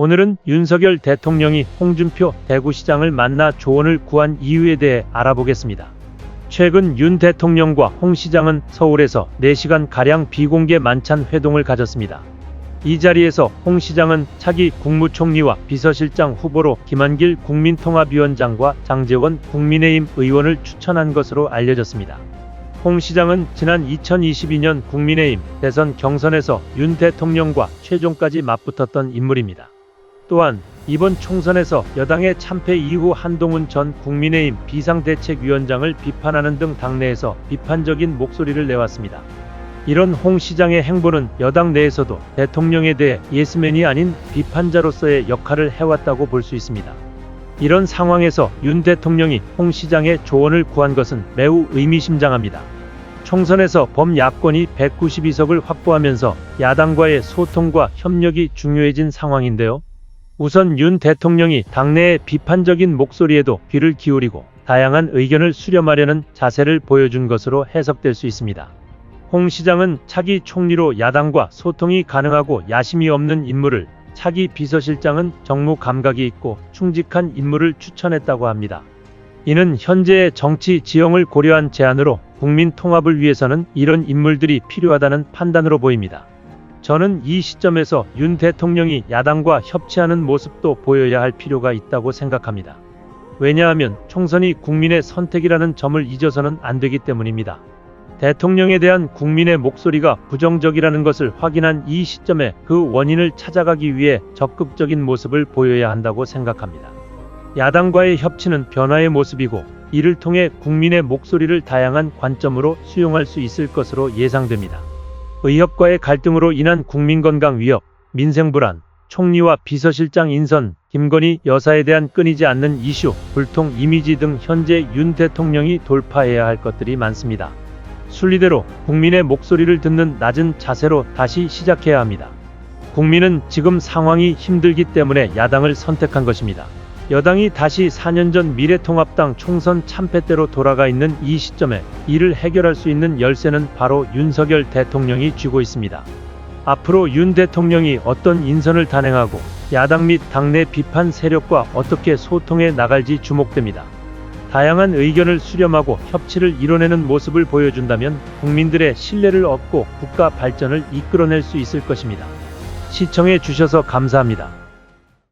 오늘은 윤석열 대통령이 홍준표 대구시장을 만나 조언을 구한 이유에 대해 알아보겠습니다. 최근 윤 대통령과 홍 시장은 서울에서 4시간가량 비공개 만찬 회동을 가졌습니다. 이 자리에서 홍 시장은 차기 국무총리와 비서실장 후보로 김한길 국민통합위원장과 장제원 국민의힘 의원을 추천한 것으로 알려졌습니다. 홍 시장은 지난 2022년 국민의힘 대선 경선에서 윤 대통령과 최종까지 맞붙었던 인물입니다. 또한 이번 총선에서 여당의 참패 이후 한동훈 전 국민의힘 비상대책위원장을 비판하는 등 당내에서 비판적인 목소리를 내왔습니다. 이런 홍 시장의 행보는 여당 내에서도 대통령에 대해 예스맨이 아닌 비판자로서의 역할을 해왔다고 볼 수 있습니다. 이런 상황에서 윤 대통령이 홍 시장의 조언을 구한 것은 매우 의미심장합니다. 총선에서 범야권이 192석을 확보하면서 야당과의 소통과 협력이 중요해진 상황인데요. 우선 윤 대통령이 당내의 비판적인 목소리에도 귀를 기울이고 다양한 의견을 수렴하려는 자세를 보여준 것으로 해석될 수 있습니다. 홍 시장은 차기 총리로 야당과 소통이 가능하고 야심이 없는 인물을, 차기 비서실장은 정무 감각이 있고 충직한 인물을 추천했다고 합니다. 이는 현재의 정치 지형을 고려한 제안으로 국민 통합을 위해서는 이런 인물들이 필요하다는 판단으로 보입니다. 저는 이 시점에서 윤 대통령이 야당과 협치하는 모습도 보여야 할 필요가 있다고 생각합니다. 왜냐하면 총선이 국민의 선택이라는 점을 잊어서는 안 되기 때문입니다. 대통령에 대한 국민의 목소리가 부정적이라는 것을 확인한 이 시점에 그 원인을 찾아가기 위해 적극적인 모습을 보여야 한다고 생각합니다. 야당과의 협치는 변화의 모습이고 이를 통해 국민의 목소리를 다양한 관점으로 수용할 수 있을 것으로 예상됩니다. 의협과의 갈등으로 인한 국민건강 위협, 민생불안, 총리와 비서실장 인선, 김건희 여사에 대한 끊이지 않는 이슈, 불통 이미지 등 현재 윤 대통령이 돌파해야 할 것들이 많습니다. 순리대로 국민의 목소리를 듣는 낮은 자세로 다시 시작해야 합니다. 국민은 지금 상황이 힘들기 때문에 야당을 선택한 것입니다. 여당이 다시 4년 전 미래통합당 총선 참패대로 돌아가 있는 이 시점에 이를 해결할 수 있는 열쇠는 바로 윤석열 대통령이 쥐고 있습니다. 앞으로 윤 대통령이 어떤 인선을 단행하고 야당 및 당내 비판 세력과 어떻게 소통해 나갈지 주목됩니다. 다양한 의견을 수렴하고 협치를 이뤄내는 모습을 보여준다면 국민들의 신뢰를 얻고 국가 발전을 이끌어낼 수 있을 것입니다. 시청해 주셔서 감사합니다.